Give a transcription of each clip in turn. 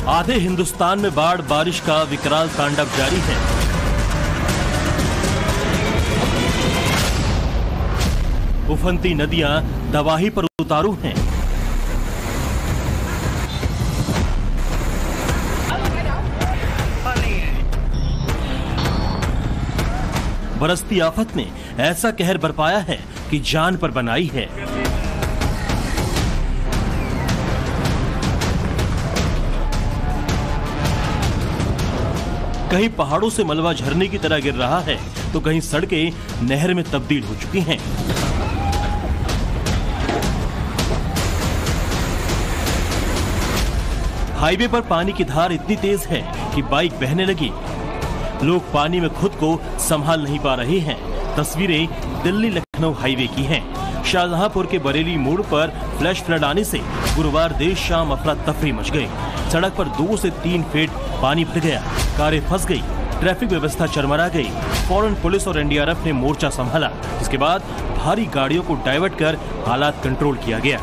आधे हिंदुस्तान में बाढ़ बारिश का विकराल तांडव जारी है। उफनती नदियां दवाही पर उतारू हैं। बरसती आफत ने ऐसा कहर बरपाया है कि जान पर बनाई है। कहीं पहाड़ों से मलबा झरने की तरह गिर रहा है तो कहीं सड़कें नहर में तब्दील हो चुकी हैं। हाईवे पर पानी की धार इतनी तेज है कि बाइक बहने लगी। लोग पानी में खुद को संभाल नहीं पा रहे हैं। तस्वीरें दिल्ली लखनऊ हाईवे की हैं। शाहजहांपुर के बरेली मोड़ पर फ्लैश फ्लड आने से गुरुवार देर शाम अफरा तफरी मच गई। सड़क पर 2 से 3 फीट पानी भर गया। कारें फंस गई। ट्रैफिक व्यवस्था चरमरा गई। फौरन पुलिस और एनडीआरएफ ने मोर्चा संभाला। इसके बाद भारी गाड़ियों को डाइवर्ट कर हालात कंट्रोल किया गया।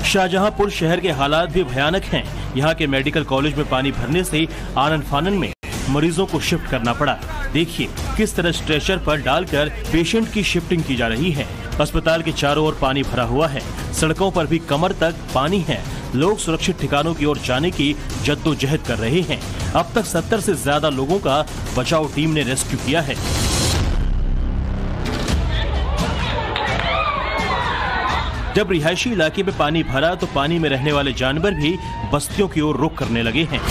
शाहजहांपुर शहर के हालात भी भयानक हैं। यहाँ के मेडिकल कॉलेज में पानी भरने से आनन फानन में मरीजों को शिफ्ट करना पड़ा। देखिए किस तरह स्ट्रेचर पर डालकर पेशेंट की शिफ्टिंग की जा रही है। अस्पताल के चारों ओर पानी भरा हुआ है। सड़कों पर भी कमर तक पानी है। लोग सुरक्षित ठिकानों की ओर जाने की जद्दोजहद कर रहे हैं। अब तक 70 से ज्यादा लोगों का बचाव टीम ने रेस्क्यू किया है। जब रिहायशी इलाके में पानी भरा तो पानी में रहने वाले जानवर भी बस्तियों की ओर रुख करने लगे हैं।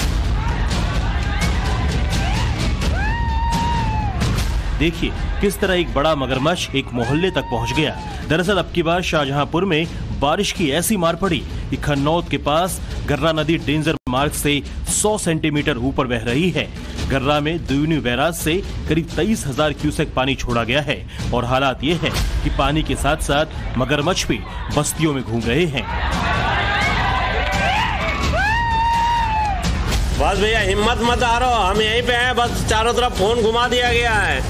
देखिए किस तरह एक बड़ा मगरमच्छ एक मोहल्ले तक पहुंच गया। दरअसल अब की बार शाहजहांपुर में बारिश की ऐसी मार पड़ी कि खन्नौद के पास गर्रा नदी डेंजर मार्ग से 100 सेंटीमीटर ऊपर बह रही है। गर्रा में दुयूनी बैराज से करीब 23,000 क्यूसेक पानी छोड़ा गया है और हालात ये है कि पानी के साथ साथ मगरमच्छ भी बस्तियों में घूम रहे हैं। बस भैया हिम्मत मत हारो, हम यहीं पे हैं। बस चारों तरफ फोन घुमा दिया गया है।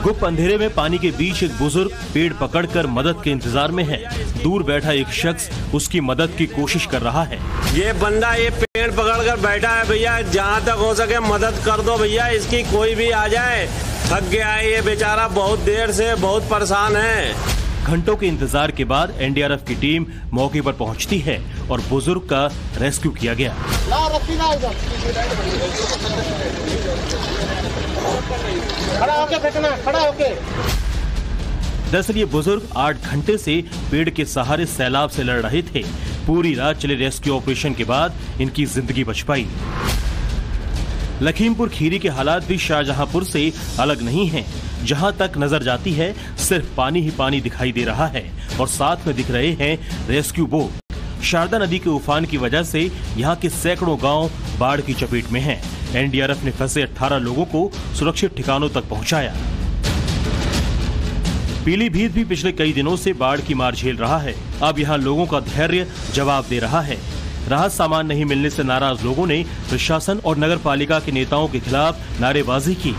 गुप्त अंधेरे में पानी के बीच एक बुजुर्ग पेड़ पकड़कर मदद के इंतजार में है। दूर बैठा एक शख्स उसकी मदद की कोशिश कर रहा है। ये बंदा ये पेड़ पकड़कर बैठा है भैया, जहाँ तक हो सके मदद कर दो भैया इसकी। कोई भी आ जाए, थक गया है ये बेचारा, बहुत देर से बहुत परेशान है। घंटों के इंतजार के बाद एनडीआरएफ की टीम मौके पर पहुंचती है और बुजुर्ग का रेस्क्यू किया गया। खड़ा होके फेंकना, खड़ा होके। दरअसल ये बुजुर्ग 8 घंटे से पेड़ के सहारे सैलाब से लड़ रहे थे। पूरी रात चले रेस्क्यू ऑपरेशन के बाद इनकी जिंदगी बच पाई। लखीमपुर खीरी के हालात भी शाहजहांपुर से अलग नहीं हैं। जहां तक नजर जाती है सिर्फ पानी ही पानी दिखाई दे रहा है और साथ में दिख रहे हैं रेस्क्यू बोट। शारदा नदी के उफान की वजह से यहां के सैकड़ों गांव बाढ़ की चपेट में हैं। एनडीआरएफ ने फंसे 18 लोगों को सुरक्षित ठिकानों तक पहुंचाया। पीलीभीत भी पिछले कई दिनों से बाढ़ की मार झेल रहा है। अब यहाँ लोगों का धैर्य जवाब दे रहा है। राहत सामान नहीं मिलने से नाराज लोगों ने प्रशासन और नगर पालिका के नेताओं के खिलाफ नारेबाजी की।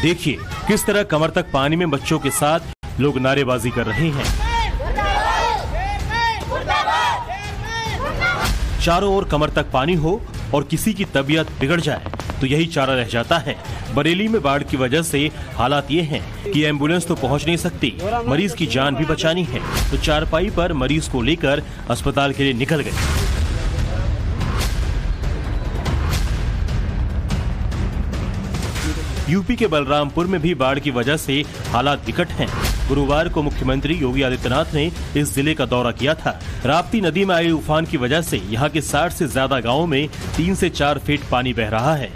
देखिए किस तरह कमर तक पानी में बच्चों के साथ लोग नारेबाजी कर रहे हैं। चारों ओर कमर तक पानी हो और किसी की तबीयत बिगड़ जाए तो यही चारा रह जाता है। बरेली में बाढ़ की वजह से हालात ये हैं कि एम्बुलेंस तो पहुंच नहीं सकती, मरीज की जान भी बचानी है तो चारपाई पर मरीज को लेकर अस्पताल के लिए निकल गए। यूपी के बलरामपुर में भी बाढ़ की वजह से हालात विकट हैं। गुरुवार को मुख्यमंत्री योगी आदित्यनाथ ने इस जिले का दौरा किया था। राप्ती नदी में आए उफान की वजह से यहाँ के 60 से ज्यादा गांवों में 3 से 4 फीट पानी बह रहा है।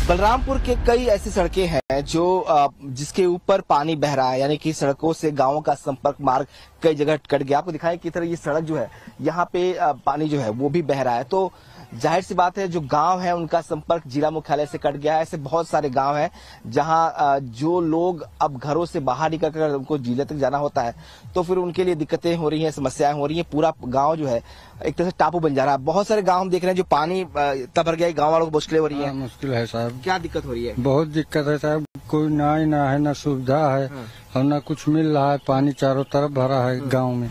बलरामपुर के कई ऐसी सड़कें हैं जो जिसके ऊपर पानी बह रहा है, यानी कि सड़कों से गांवों का संपर्क मार्ग कई जगह कट गया। आपको दिखाएं कि तरह ये सड़क जो है यहाँ पे पानी जो है वो भी बह रहा है। तो जाहिर सी बात है जो गांव है उनका संपर्क जिला मुख्यालय से कट गया है। ऐसे बहुत सारे गांव हैं जहां जो लोग अब घरों से बाहर निकलकर उनको जिले तक जाना होता है तो फिर उनके लिए दिक्कतें हो रही हैं, समस्याएं हो रही हैं। पूरा गांव जो है एक तरह से टापू बन जा रहा है। बहुत सारे गांव हम देख रहे हैं जो पानी इतना भर गया, गांव वालों को मुश्किलें हो रही है। मुश्किल है साहब। क्या दिक्कत हो रही है? बहुत दिक्कत है साहब। कोई ना है, ना सुविधा है और ना कुछ मिल रहा है। पानी चारों तरफ भरा है गांव में।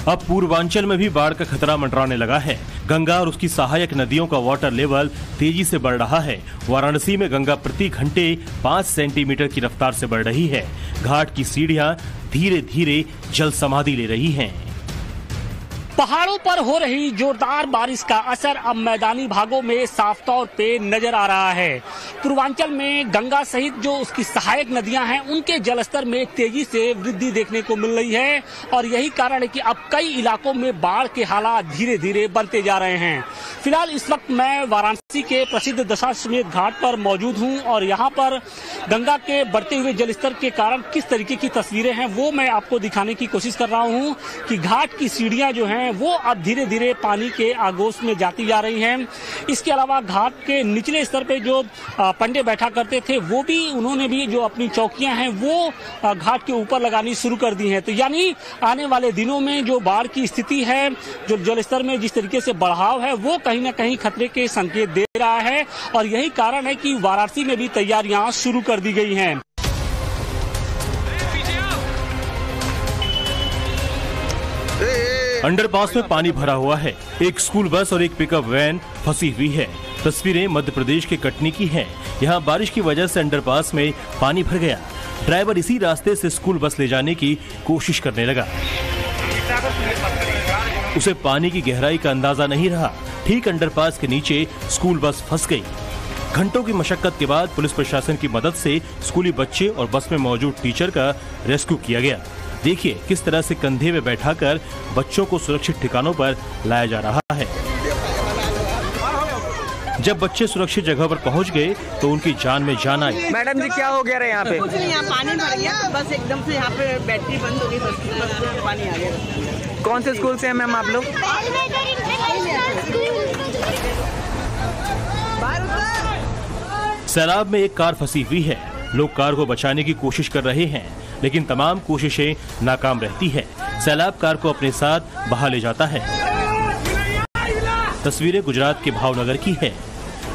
अब पूर्वांचल में भी बाढ़ का खतरा मंडराने लगा है। गंगा और उसकी सहायक नदियों का वाटर लेवल तेजी से बढ़ रहा है। वाराणसी में गंगा प्रति घंटे 5 सेंटीमीटर की रफ्तार से बढ़ रही है। घाट की सीढ़ियां धीरे धीरे जल समाधि ले रही हैं। पहाड़ों पर हो रही जोरदार बारिश का असर अब मैदानी भागों में साफ तौर पे नजर आ रहा है। पूर्वांचल में गंगा सहित जो उसकी सहायक नदियां हैं उनके जलस्तर में तेजी से वृद्धि देखने को मिल रही है और यही कारण है कि अब कई इलाकों में बाढ़ के हालात धीरे धीरे बनते जा रहे हैं। फिलहाल इस वक्त मैं वाराणसी के प्रसिद्ध दशाश्वमेध घाट पर मौजूद हूँ और यहाँ पर गंगा के बढ़ते हुए जलस्तर के कारण किस तरीके की तस्वीरें हैं वो मैं आपको दिखाने की कोशिश कर रहा हूँ कि घाट की सीढ़ियां जो हैं वो अब धीरे धीरे पानी के आगोश में जाती जा रही हैं। इसके अलावा घाट के निचले स्तर पे जो पंडे बैठा करते थे वो भी उन्होंने भी जो अपनी चौकियां हैं वो घाट के ऊपर लगानी शुरू कर दी हैं। तो यानी आने वाले दिनों में जो बाढ़ की स्थिति है, जो जलस्तर में जिस तरीके से बढ़ाव है वो कहीं ना कहीं खतरे के संकेत दे रहा है और यही कारण है कि वाराणसी में भी तैयारियां शुरू कर दी गई हैं। अंडरपास में पानी भरा हुआ है। एक स्कूल बस और एक पिकअप वैन फंसी हुई है। तस्वीरें मध्य प्रदेश के कटनी की हैं। यहाँ बारिश की वजह से अंडरपास में पानी भर गया। ड्राइवर इसी रास्ते से स्कूल बस ले जाने की कोशिश करने लगा। उसे पानी की गहराई का अंदाजा नहीं रहा। ठीक अंडरपास के नीचे स्कूल बस फंस गई। घंटों की मशक्कत के बाद पुलिस प्रशासन की मदद से स्कूली बच्चे और बस में मौजूद टीचर का रेस्क्यू किया गया। देखिए किस तरह से कंधे में बैठाकर बच्चों को सुरक्षित ठिकानों पर लाया जा रहा है। जब बच्चे सुरक्षित जगह पर पहुंच गए तो उनकी जान में जान आई। मैडम जी क्या हो गया रहा यहाँ पे? कुछ नहीं, यहाँ पानी भर गया तो बस एकदम से यहाँ पे बैटरी बंद हो गई, बस में पानी आ गया। कौन से स्कूल से हैं मैम आप लोग? सैलाब में एक कार फंसी हुई है। लोग कार को बचाने की कोशिश कर रहे हैं लेकिन तमाम कोशिशें नाकाम रहती है। सैलाब कार को अपने साथ बहा ले जाता है। तस्वीरें गुजरात के भावनगर की है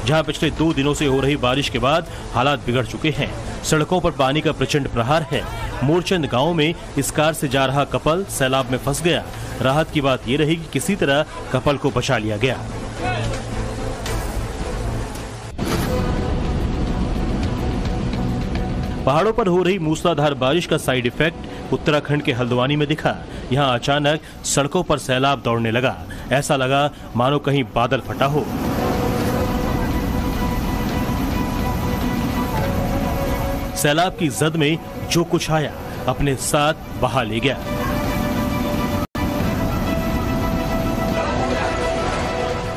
जहां पिछले 2 दिनों से हो रही बारिश के बाद हालात बिगड़ चुके हैं। सड़कों पर पानी का प्रचंड प्रहार है। मोरचंद गांव में इस कार से जा रहा कपल सैलाब में फंस गया। राहत की बात यह रही कि किसी तरह कपल को बचा लिया गया। पहाड़ों पर हो रही मूसलाधार बारिश का साइड इफेक्ट उत्तराखंड के हल्द्वानी में दिखा। यहां अचानक सड़कों पर सैलाब दौड़ने लगा। ऐसा लगा मानो कहीं बादल फटा हो। सैलाब की जद में जो कुछ आया अपने साथ बहा ले गया।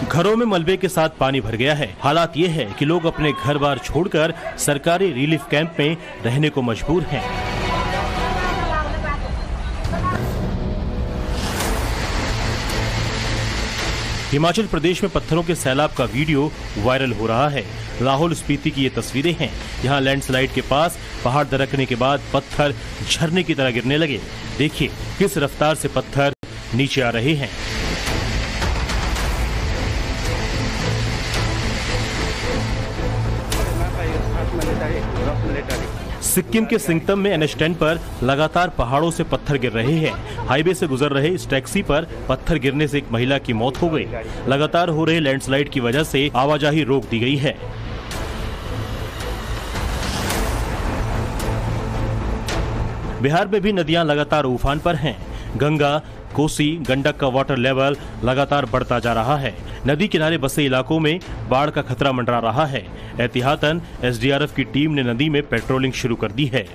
घरों में मलबे के साथ पानी भर गया है। हालात ये है कि लोग अपने घर बार छोड़कर सरकारी रिलीफ कैंप में रहने को मजबूर हैं। हिमाचल प्रदेश में पत्थरों के सैलाब का वीडियो वायरल हो रहा है। लाहौल स्पीति की ये तस्वीरें हैं। यहाँ लैंडस्लाइड के पास पहाड़ दरकने के बाद पत्थर झरने की तरह गिरने लगे। देखिए किस रफ्तार से पत्थर नीचे आ रहे हैं। सिक्किम के सिंगतम में NH10 पर लगातार पहाड़ों से पत्थर गिर रहे हैं। हाईवे से गुजर रहे इस टैक्सी पर पत्थर गिरने से एक महिला की मौत हो गई। लगातार हो रहे लैंडस्लाइड की वजह से आवाजाही रोक दी गई है। बिहार में भी नदियां लगातार उफान पर हैं। गंगा, कोसी, गंडक का वाटर लेवल लगातार बढ़ता जा रहा है। नदी किनारे बसे इलाकों में बाढ़ का खतरा मंडरा रहा है। एहतियातन SDRF की टीम ने नदी में पेट्रोलिंग शुरू कर दी है।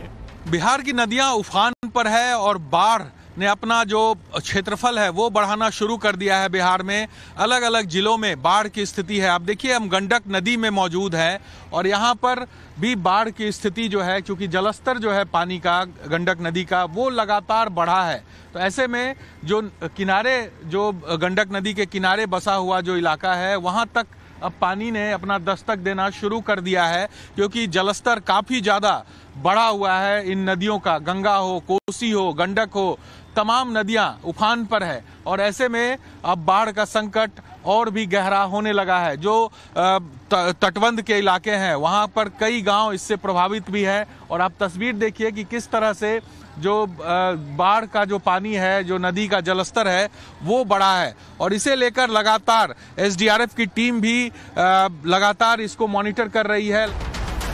बिहार की नदियां उफान पर है और बाढ़ ने अपना जो क्षेत्रफल है वो बढ़ाना शुरू कर दिया है। बिहार में अलग अलग जिलों में बाढ़ की स्थिति है। आप देखिए हम गंडक नदी में मौजूद है और यहाँ पर भी बाढ़ की स्थिति जो है, क्योंकि जलस्तर जो है पानी का गंडक नदी का वो लगातार बढ़ा है। तो ऐसे में जो किनारे, जो गंडक नदी के किनारे बसा हुआ जो इलाका है वहाँ तक अब पानी ने अपना दस्तक देना शुरू कर दिया है, क्योंकि जलस्तर काफ़ी ज़्यादा बढ़ा हुआ है इन नदियों का। गंगा हो, कोसी हो, गंडक हो, तमाम नदियां उफान पर है और ऐसे में अब बाढ़ का संकट और भी गहरा होने लगा है। जो तटबंध के इलाके हैं वहां पर कई गांव इससे प्रभावित भी है। और आप तस्वीर देखिए कि किस तरह से जो बाढ़ का जो पानी है, जो नदी का जलस्तर है वो बढ़ा है। और इसे लेकर लगातार एसडीआरएफ की टीम भी लगातार इसको मॉनिटर कर रही है।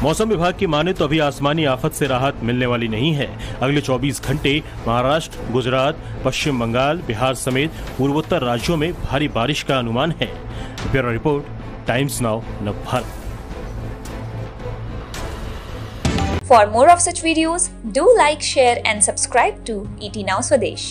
मौसम विभाग की माने तो अभी आसमानी आफत से राहत मिलने वाली नहीं है। अगले 24 घंटे महाराष्ट्र, गुजरात, पश्चिम बंगाल, बिहार समेत पूर्वोत्तर राज्यों में भारी बारिश का अनुमान है। Bureau report, times now Navbharat. For more of such videos, do like, share and subscribe to ET Now Swadesh.